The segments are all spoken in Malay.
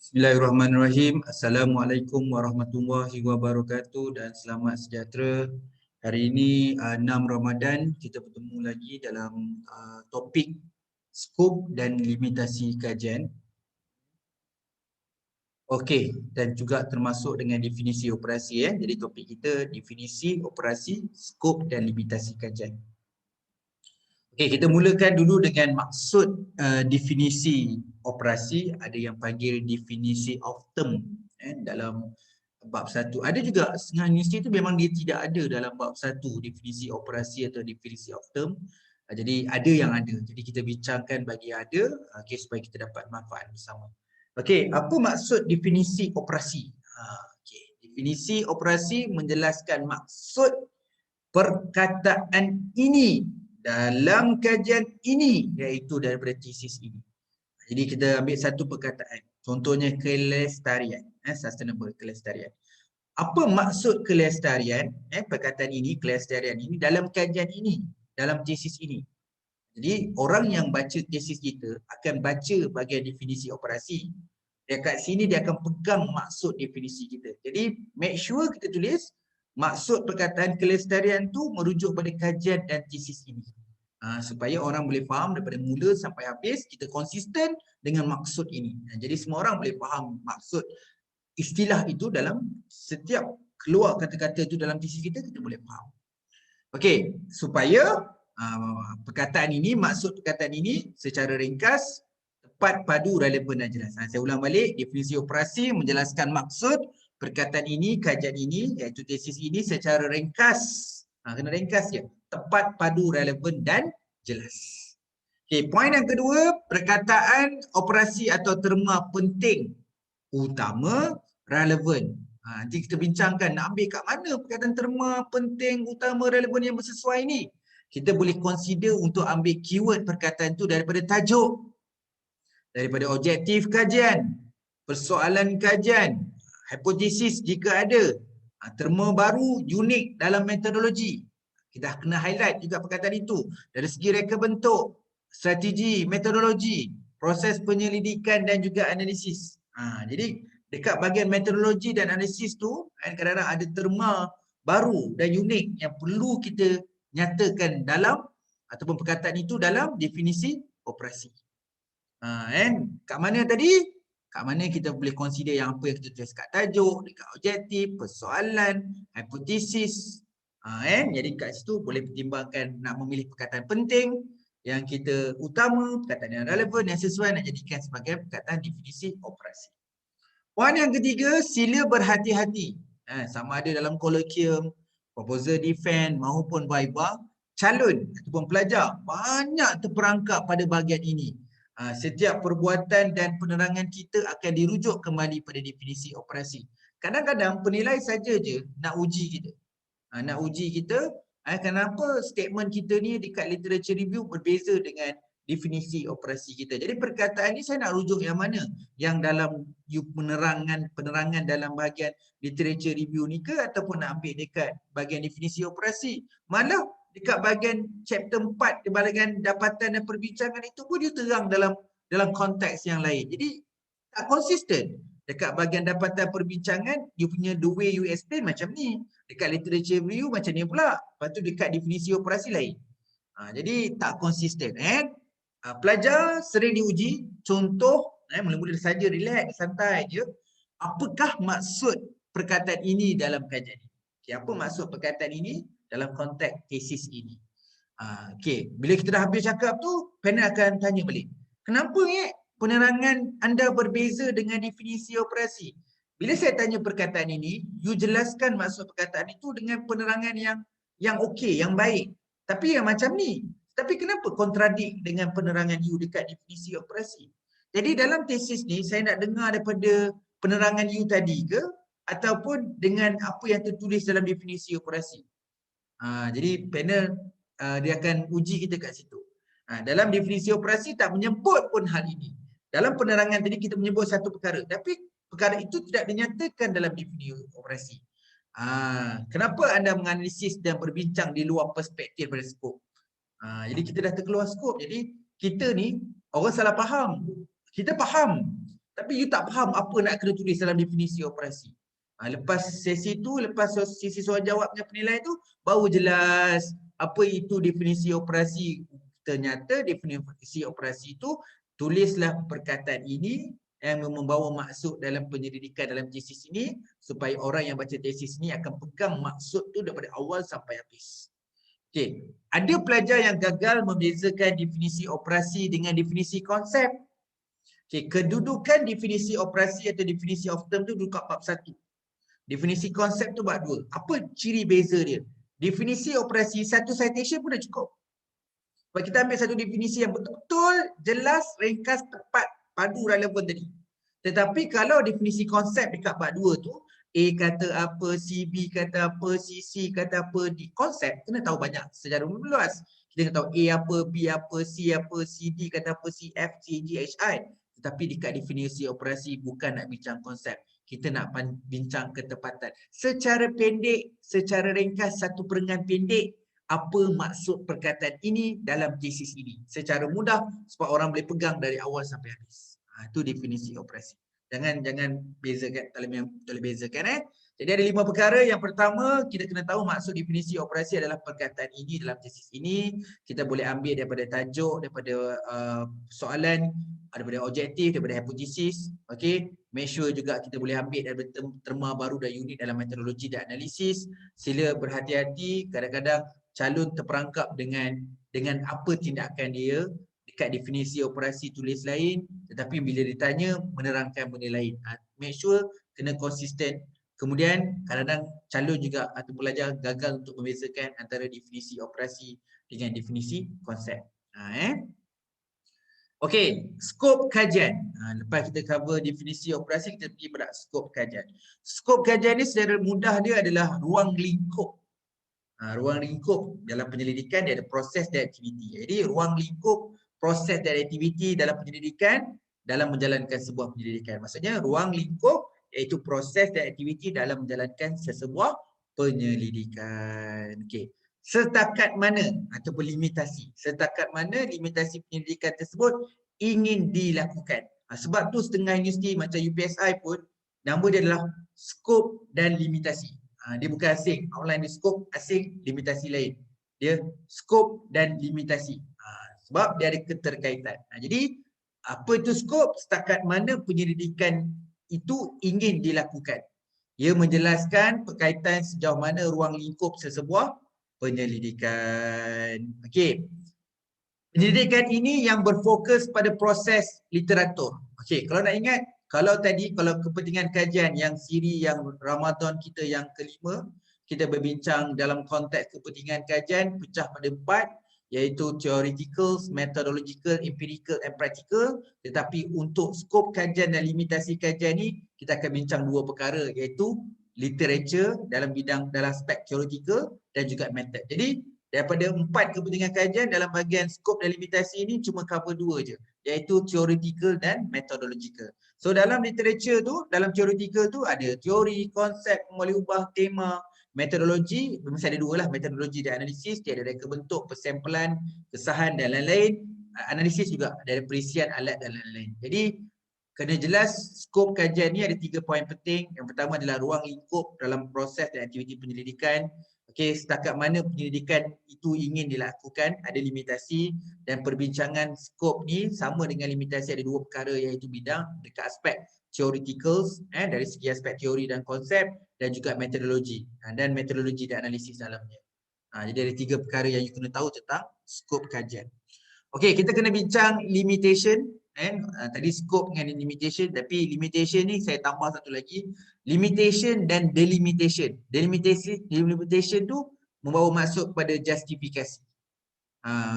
Bismillahirrahmanirrahim. Assalamualaikum warahmatullahi wabarakatuh dan selamat sejahtera. Hari ini 6 Ramadan, kita bertemu lagi dalam topik skop dan limitasi kajian. Okey, dan juga termasuk dengan definisi operasi ya. Jadi topik kita definisi operasi, skop dan limitasi kajian. Okey, kita mulakan dulu dengan maksud definisi operasi. Ada yang panggil definisi of term dalam bab 1. Ada juga setengah universiti itu memang dia tidak ada dalam bab 1 definisi operasi atau definisi of term. Jadi ada yang ada. Jadi kita bincangkan bagi yang ada supaya kita dapat manfaat bersama. Okey, apa maksud definisi operasi? Okey, definisi operasi menjelaskan maksud perkataan ini dalam kajian ini, iaitu daripada tesis ini. Jadi kita ambil satu perkataan, contohnya kelestarian, sustainable kelestarian. Apa maksud kelestarian, perkataan ini, kelestarian ini dalam kajian ini, dalam tesis ini. Jadi orang yang baca tesis kita akan baca bahagian definisi operasi. Dekat sini dia akan pegang maksud definisi kita. Jadi make sure kita tulis maksud perkataan kelestarian tu merujuk pada kajian dan tesis ini. Supaya orang boleh faham daripada mula sampai habis, kita konsisten dengan maksud ini. Jadi semua orang boleh faham maksud istilah itu dalam setiap keluar kata-kata itu dalam tesis kita boleh faham. Okey, supaya perkataan ini, maksud perkataan ini secara ringkas, tepat, padu, relevan dan jelas. Saya ulang balik, definisi operasi menjelaskan maksud perkataan ini, kajian ini, iaitu tesis ini secara ringkas. Kena ringkas je. Tepat, padu, relevan dan jelas. Okey, poin yang kedua, perkataan operasi atau terma penting, utama, relevan. Nanti kita bincangkan nak ambil kat mana perkataan terma penting, utama, relevan yang bersesuai ni. Kita boleh consider untuk ambil keyword perkataan tu daripada tajuk, daripada objektif kajian, persoalan kajian, hipotesis jika ada, terma baru, unik dalam metodologi. Kita kena highlight juga perkataan itu. Dari segi reka bentuk, strategi, metodologi, proses penyelidikan dan juga analisis. Jadi dekat bahagian metodologi dan analisis tu, kadang-kadang ada terma baru dan unik yang perlu kita nyatakan dalam ataupun perkataan itu dalam definisi operasi. Kat mana tadi? Kat mana kita boleh consider yang apa yang kita tulis kat tajuk, dekat objektif, persoalan, hipotesis. Jadi kat situ boleh pertimbangkan nak memilih perkataan penting, yang kita utama, perkataan yang relevan, yang sesuai nak jadikan sebagai perkataan definisi operasi. Poin yang ketiga, sila berhati-hati. Sama ada dalam kolokium, proposal defense maupun viva, calon ataupun pelajar banyak terperangkap pada bahagian ini. Setiap perbuatan dan penerangan kita akan dirujuk kembali pada definisi operasi. Kadang-kadang penilai saja je nak uji kita. Nak uji kita, kenapa statement kita ni dekat literature review berbeza dengan definisi operasi kita. Jadi perkataan ni saya nak rujuk yang mana? Yang dalam penerangan dalam bahagian literature review ni ke, ataupun nak ambil dekat bahagian definisi operasi? Malah dekat bahagian chapter 4 di bahagian dapatan dan perbincangan itu pun dia terang dalam konteks yang lain. Jadi tak konsisten. Dekat bahagian dapatan perbincangan, dia punya the way you explain macam ni. Dekat literature review macam ni pula. Lepas tu dekat definisi operasi lain. Jadi tak konsisten. Pelajar sering diuji, contoh, mula-mula saja relax, santai je. Apakah maksud perkataan ini dalam kajian ini? Apa maksud perkataan ini dalam konteks tesis ini? Bila kita dah habis cakap tu, panel akan tanya balik. Kenapa penerangan anda berbeza dengan definisi operasi? Bila saya tanya perkataan ini, you jelaskan maksud perkataan itu dengan penerangan yang okey, yang baik. Tapi yang macam ni. Tapi kenapa kontradik dengan penerangan you dekat definisi operasi? Jadi dalam tesis ni, saya nak dengar daripada penerangan you tadi ke, ataupun dengan apa yang tertulis dalam definisi operasi. Jadi panel dia akan uji kita kat situ. Dalam definisi operasi tak menyebut pun hal ini. Dalam penerangan tadi kita menyebut satu perkara, tapi perkara itu tidak dinyatakan dalam definisi operasi. Kenapa anda menganalisis dan berbincang di luar perspektif pada skop? Jadi kita dah terkeluar skop. Jadi kita ni orang salah faham. Kita faham, Tapi you tak faham apa nak kena tulis dalam definisi operasi. Lepas sesi tu, lepas sesi soal jawabnya penilaian tu, baru jelas apa itu definisi operasi. Ternyata definisi operasi tu tulislah perkataan ini yang membawa maksud dalam penyelidikan dalam tesis ini supaya orang yang baca tesis ini akan pegang maksud tu daripada awal sampai habis. Okey, ada pelajar yang gagal membezakan definisi operasi dengan definisi konsep. Okey, kedudukan definisi operasi atau definisi of term tu duduk kat bab 1. Definisi konsep tu bab 2. Apa ciri beza dia? Definisi operasi satu citation pun dah cukup. Sebab kita ambil satu definisi yang betul-betul jelas, ringkas, tepat, padu, relevan tadi. Tetapi kalau definisi konsep dekat bab 2 tu, A kata apa, C, B kata apa, C kata apa, di konsep kena tahu banyak secara luas. Kita kena tahu A apa, B apa, C apa, C, D kata apa, C, F, C, G, H, I. Tetapi dekat definisi operasi bukan nak bincang konsep. Kita nak bincang ketepatan. Secara pendek, secara ringkas, satu perenggan pendek, apa maksud perkataan ini dalam tesis ini. Secara mudah supaya orang boleh pegang dari awal sampai habis. Itu definisi operasi. Jangan bezakan, kalau memang boleh bezakan. Jadi ada 5 perkara. Yang pertama, kita kena tahu maksud definisi operasi adalah perkataan ini dalam tesis ini. Kita boleh ambil daripada tajuk, daripada soalan, daripada objektif, daripada hipotesis. Okey, make sure juga kita boleh ambil daripada terma baru dan unit dalam metodologi dan analisis. Sila berhati-hati, kadang-kadang calon terperangkap dengan apa tindakan dia. Dekat definisi operasi tulis lain, tetapi bila ditanya menerangkan benda lain. Make sure kena konsisten. Kemudian kadang-kadang calon juga atau pelajar gagal untuk membezakan antara definisi operasi dengan definisi konsep. Okey, skop kajian. Lepas kita cover definisi operasi, kita pergi pada skop kajian. Skop kajian ni secara mudah dia adalah ruang lingkup. Ruang lingkup dalam penyelidikan dia ada proses dan aktiviti. Jadi ruang lingkup proses dan aktiviti dalam penyelidikan dalam menjalankan sebuah penyelidikan. Maksudnya ruang lingkup iaitu proses dan aktiviti dalam menjalankan sesebuah penyelidikan. Okey. Setakat mana ataupun limitasi. Setakat mana limitasi penyelidikan tersebut ingin dilakukan. Sebab tu setengah universiti macam UPSI pun nama dia adalah skop dan limitasi. Dia bukan asing. Outline dia skop, asing, limitasi lain. Dia skop dan limitasi. Sebab dia ada keterkaitan. Jadi apa itu skop? Setakat mana penyelidikan itu ingin dilakukan. Ia menjelaskan berkaitan sejauh mana ruang lingkup sesebuah penyelidikan. Okey. Penyelidikan ini yang berfokus pada proses literatur. Okey, kalau nak ingat, kalau kepentingan kajian yang siri yang Ramadan kita yang kelima, kita berbincang dalam konteks kepentingan kajian pecah pada 4, iaitu theoretical, methodological, empirical and practical. Tetapi untuk skop kajian dan limitasi kajian ni, kita akan bincang 2 perkara, iaitu literature dalam aspek theoretical dan juga method. Jadi daripada 4 kepentingan kajian dalam bahagian skop dan limitasi ini cuma cover 2 je, iaitu theoretical dan methodological. So dalam literature tu, dalam theoretical tu ada teori, konsep, boleh ubah tema, metodologi, mesti ada 2 lah, metodologi dan analisis. Dia ada reka bentuk, persamplan, kesahan dan lain-lain. Analisis juga ada perisian alat dan lain-lain. Jadi kena jelas skop kajian ni ada 3 poin penting. Yang pertama adalah ruang lingkup dalam proses dan aktiviti penyelidikan. Okey, setakat mana penyelidikan itu ingin dilakukan, ada limitasi, dan perbincangan skop ni sama dengan limitasi ada 2 perkara, iaitu bidang dekat aspek theoreticals dari segi aspek teori dan konsep, dan juga metodologi dan metodologi dan analisis dalamnya. Jadi ada 3 perkara yang you kena tahu tentang skop kajian. Okey, kita kena bincang limitation. Tadi skop dengan limitation, tapi limitation ni saya tambah satu lagi, limitation dan delimitation. Delimitation tu membawa maksud kepada justifikasi.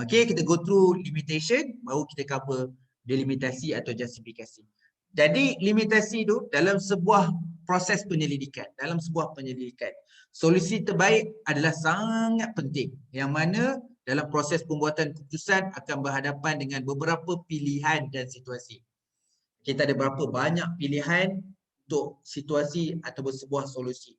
Okey, kita go through limitation, baru kita cover delimitasi atau justifikasi. Jadi limitasi tu dalam sebuah proses penyelidikan, solusi terbaik adalah sangat penting, yang mana dalam proses pembuatan keputusan akan berhadapan dengan beberapa pilihan dan situasi. Kita ada berapa banyak pilihan untuk situasi atau sebuah solusi.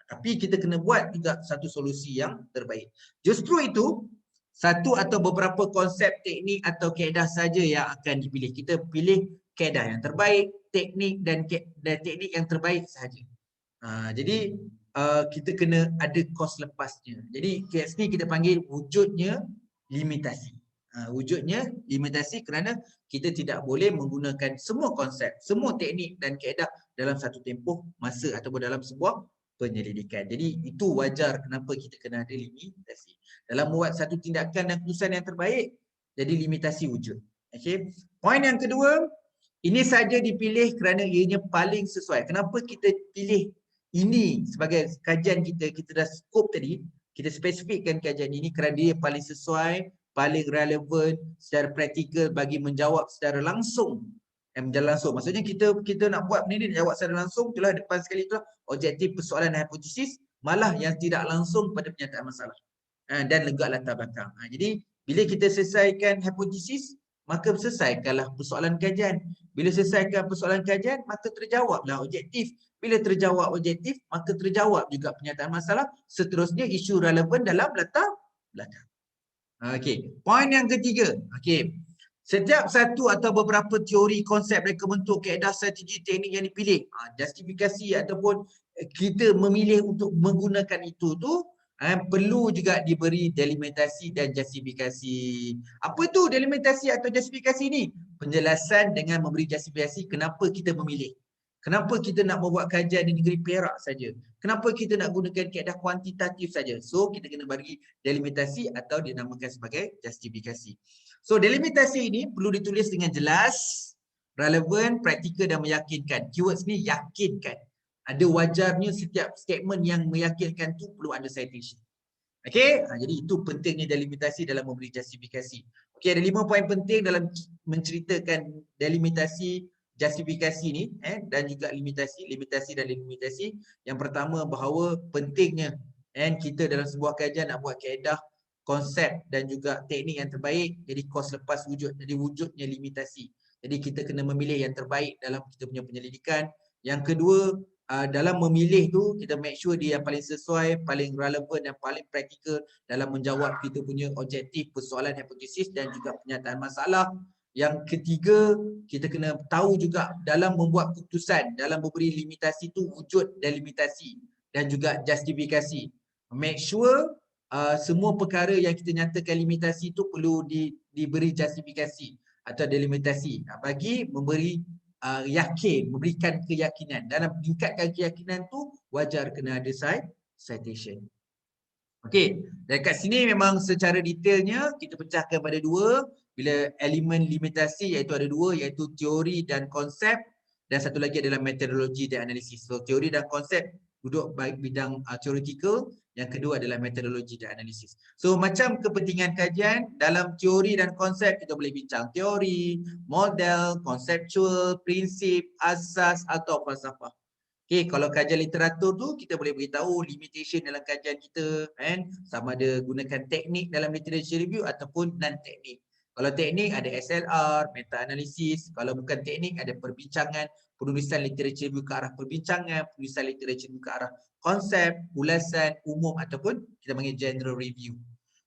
Tapi kita kena buat juga satu solusi yang terbaik. Justru itu, satu atau beberapa konsep teknik atau kaedah saja yang akan dipilih. Kita pilih kaedah yang terbaik, teknik dan teknik yang terbaik sahaja. Jadi kita kena ada kos lepasnya. Jadi kat sini kita panggil wujudnya limitasi. Wujudnya limitasi kerana kita tidak boleh menggunakan semua konsep, semua teknik dan kaedah dalam satu tempoh masa ataupun dalam sebuah penyelidikan. Jadi itu wajar kenapa kita kena ada limitasi. Dalam membuat satu tindakan dan keputusan yang terbaik, jadi limitasi wujud. Okey. Poin yang kedua, ini saja dipilih kerana ianya paling sesuai. Kenapa kita pilih ini sebagai kajian kita dah scope tadi, kita spesifikkan kajian ini kerana dia paling sesuai, paling relevan secara praktikal bagi menjawab secara langsung. Langsung. Maksudnya kita nak buat benda ni jawab secara langsung, itulah depan sekali itulah objektif persoalan dan hipotesis, malah yang tidak langsung pada penyataan masalah. Dan legak latar belakang. Jadi bila kita selesaikan hipotesis, maka selesaikanlah persoalan kajian. Bila selesaikan persoalan kajian, maka terjawablah objektif. Bila terjawab objektif, maka terjawab juga penyataan masalah. Seterusnya isu relevan dalam latar belakang. Okey, poin yang ketiga. Okey. Setiap satu atau beberapa teori, konsep, reka bentuk, kaedah, strategi, teknik yang dipilih, justifikasi ataupun kita memilih untuk menggunakan itu tu perlu juga diberi delimitasi dan justifikasi. Apa tu delimitasi atau justifikasi ni? Penjelasan dengan memberi justifikasi kenapa kita memilih. Kenapa kita nak membuat kajian di negeri Perak saja? Kenapa kita nak gunakan kaedah kuantitatif saja? So, kita kena bagi delimitasi atau dinamakan sebagai justifikasi. So, delimitasi ini perlu ditulis dengan jelas, relevan, praktikal dan meyakinkan. Keywords ni yakinkan. Ada wajarnya setiap statement yang meyakinkan tu perlu ada citation. Okey, jadi itu pentingnya delimitasi dalam memberi justifikasi. Okey, ada 5 poin penting dalam menceritakan delimitasi, justifikasi ni dan juga limitasi dan limitasi. Yang pertama, bahawa pentingnya kita dalam sebuah kajian nak buat kaedah, konsep dan juga teknik yang terbaik, jadi kos lepas wujud, jadi wujudnya limitasi. Jadi kita kena memilih yang terbaik dalam kita punya penyelidikan. Yang kedua, dalam memilih tu kita make sure dia yang paling sesuai, paling relevan dan paling praktikal dalam menjawab kita punya objektif, persoalan, hipotesis dan juga penyataan masalah. Yang ketiga, kita kena tahu juga dalam membuat keputusan, dalam memberi limitasi tu wujud dan limitasi dan juga justifikasi. Make sure semua perkara yang kita nyatakan limitasi tu perlu diberi justifikasi atau delimitasi bagi memberi yakin, memberikan keyakinan. Dalam meningkatkan keyakinan tu wajar kena ada citation. Okey, dekat sini memang secara detailnya kita pecahkan pada dua. Bila elemen limitasi iaitu ada dua, iaitu teori dan konsep, dan satu lagi adalah metodologi dan analisis. So teori dan konsep duduk baik bidang theoretical, yang kedua adalah metodologi dan analisis. So macam kepentingan kajian, dalam teori dan konsep kita boleh bincang teori, model, konseptual, prinsip, asas atau falsafah. Okay, kalau kajian literatur tu kita boleh beritahu limitation dalam kajian kita, sama ada gunakan teknik dalam literature review ataupun non-teknik. Kalau teknik ada SLR, meta-analisis. Kalau bukan teknik ada perbincangan, penulisan literature review ke arah perbincangan, penulisan literature review ke arah konsep, ulasan, umum ataupun kita panggil general review.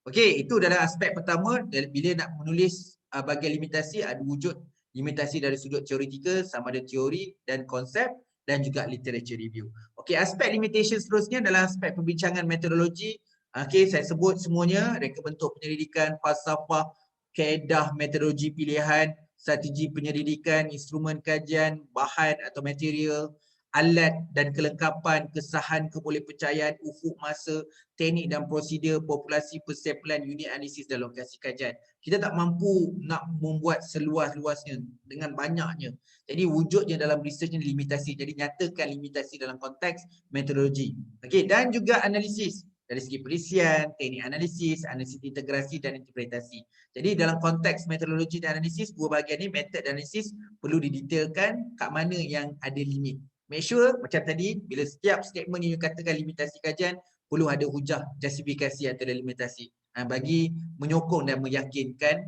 Okey, itu adalah aspek pertama. Bila nak menulis bagian limitasi, ada wujud limitasi dari sudut teoretikal, sama ada teori dan konsep dan juga literature review. Okey, aspek limitation seterusnya adalah aspek perbincangan metodologi. Okey, saya sebut semuanya, reka bentuk penyelidikan, falsafah, kaedah, metodologi pilihan, strategi penyelidikan, instrumen kajian, bahan atau material, alat dan kelengkapan, kesahan kebolehpercayaan, ufuk masa, teknik dan prosedur, populasi, persampling, unit analisis dan lokasi kajian. Kita tak mampu nak membuat seluas-luasnya dengan banyaknya. Jadi wujudnya dalam research ni limitasi. Jadi nyatakan limitasi dalam konteks metodologi. Okey, dan juga analisis. Dari segi perisian, teknik analisis, analisis integrasi dan interpretasi. Jadi dalam konteks metodologi dan analisis, dua bahagian ni, method dan analisis perlu didetailkan kat mana yang ada limit. Make sure macam tadi, bila setiap statement yang katakan limitasi kajian, perlu ada hujah, justifikasi atau limitasi. Bagi menyokong dan meyakinkan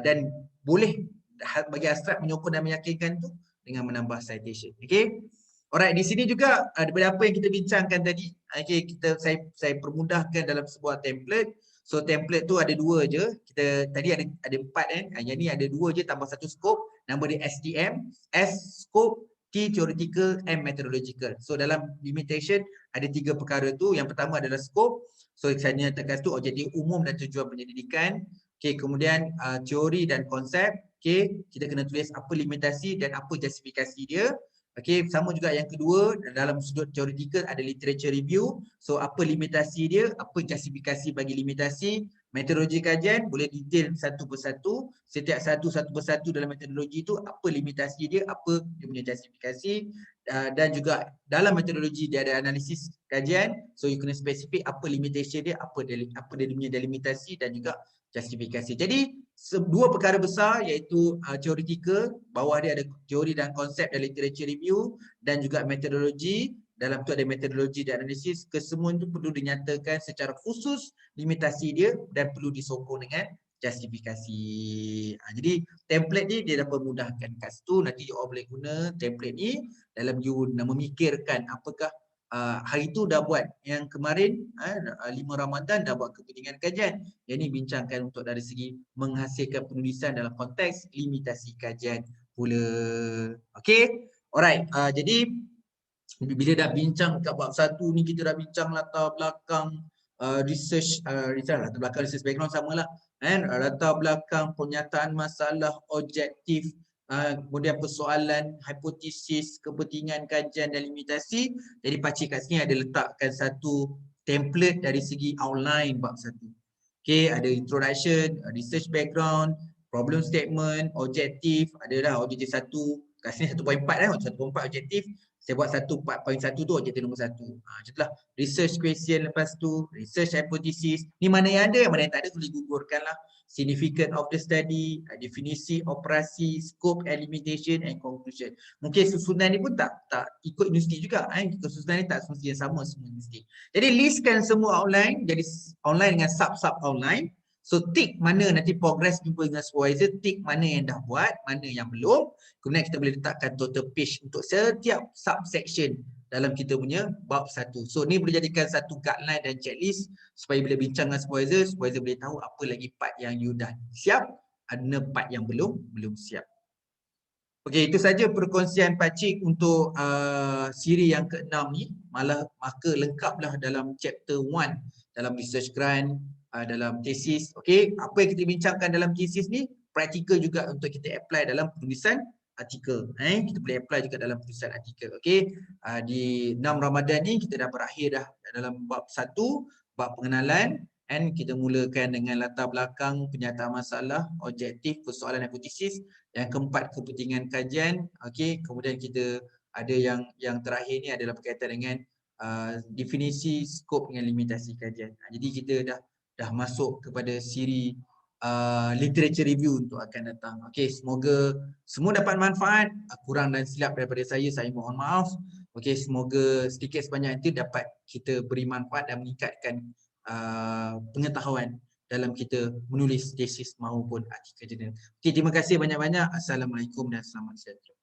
dan boleh bagi abstrak menyokong dan meyakinkan tu dengan menambah citation. Okey. Alright, di sini juga daripada apa yang kita bincangkan tadi, okay, saya permudahkan dalam sebuah template. So template tu ada dua je. Kita tadi ada 4 yang ni ada 2 je tambah 1 scope. Nama dia STM, S scope, T theoretical and methodological. So dalam limitation ada 3 perkara tu. Yang pertama adalah scope. So saya nyatakan tu objektif umum dan tujuan penyelidikan. Okay, kemudian teori dan konsep. Okay, kita kena tulis apa limitasi dan apa justifikasi dia. Okay, sama juga yang kedua, dalam sudut theoretical ada literature review. So apa limitasi dia, apa justifikasi bagi limitasi, metodologi kajian boleh detail satu persatu. Setiap satu persatu dalam metodologi tu apa limitasi dia, apa dia punya justifikasi. Dan juga dalam metodologi dia ada analisis kajian. So you kena spesifik apa limitation dia, apa dia punya delimitasi dan juga justifikasi. Jadi dua perkara besar iaitu theoretical, bawah dia ada teori dan konsep dan literature review, dan juga metodologi. Dalam tu ada metodologi dan analisis. Kesemua itu perlu dinyatakan secara khusus limitasi dia dan perlu disokong dengan justifikasi. Jadi template ni dia dapat mudahkan kat situ. Nanti you all boleh guna template ni dalam you memikirkan apakah hari tu dah buat yang kemarin 5 Ramadan dah buat kepentingan kajian. Yang ni bincangkan untuk dari segi menghasilkan penulisan dalam konteks limitasi kajian pula. Okay, alright. Jadi bila dah bincang kat bab 1 ni, kita dah bincang latar belakang research latar belakang research background samalah kan, latar belakang pernyataan masalah objektif, kemudian persoalan, hipotesis, kepentingan kajian dan limitasi. Jadi pakcik kat sini ada letakkan satu template dari segi outline bab 1. Okay, ada introduction, research background, problem statement, objektif, ada dah objektif 1. Kat sini 1.4 kan, 1.4 objektif. Saya buat 1.4.1 tu objektif nombor 1. Macam itulah. Research question lepas tu, research hypothesis. Ni mana yang ada, mana yang tak ada boleh gugurkan lah. Significance of the study, definisi, operasi, scope and limitation and conclusion. Mungkin susunan ni pun tak ikut universiti juga. Susunan ni tak semestinya sama semua universiti. Jadi listkan semua outline, jadi outline dengan sub-sub outline. So tick mana nanti progress jumpa dengan supervisor, tick mana yang dah buat, mana yang belum. Kemudian kita boleh letakkan total page untuk setiap subsection dalam kita punya bab 1. So ni boleh jadikan satu guideline dan checklist supaya bila bincang dengan supervisor, supervisor boleh tahu apa lagi part yang you dah siap, ada part yang belum siap. Okey, itu saja perkongsian pakcik untuk siri yang ke-6 ni. Maka lengkaplah dalam chapter 1 dalam research grant, dalam thesis. Okey, apa yang kita bincangkan dalam thesis ni praktikal juga untuk kita apply dalam penulisan artikel. Kita boleh apply juga dalam penulisan artikel. Okey, di 6 Ramadan ni kita dah berakhir dah dalam bab 1, bab pengenalan. And kita mulakan dengan latar belakang, pernyataan masalah, objektif, persoalan hipotesis. Yang keempat, kepentingan kajian. Okey, kemudian kita ada yang terakhir ni adalah berkaitan dengan definisi, skop dengan limitasi kajian. Jadi kita dah masuk kepada siri literature review untuk akan datang. Okey, semoga semua dapat manfaat. Kurang dan silap daripada saya mohon maaf. Okey, semoga sedikit sebanyak itu dapat kita beri manfaat dan meningkatkan pengetahuan dalam kita menulis tesis maupun artikel jurnal. Okey, terima kasih banyak-banyak. Assalamualaikum dan selamat sejahtera.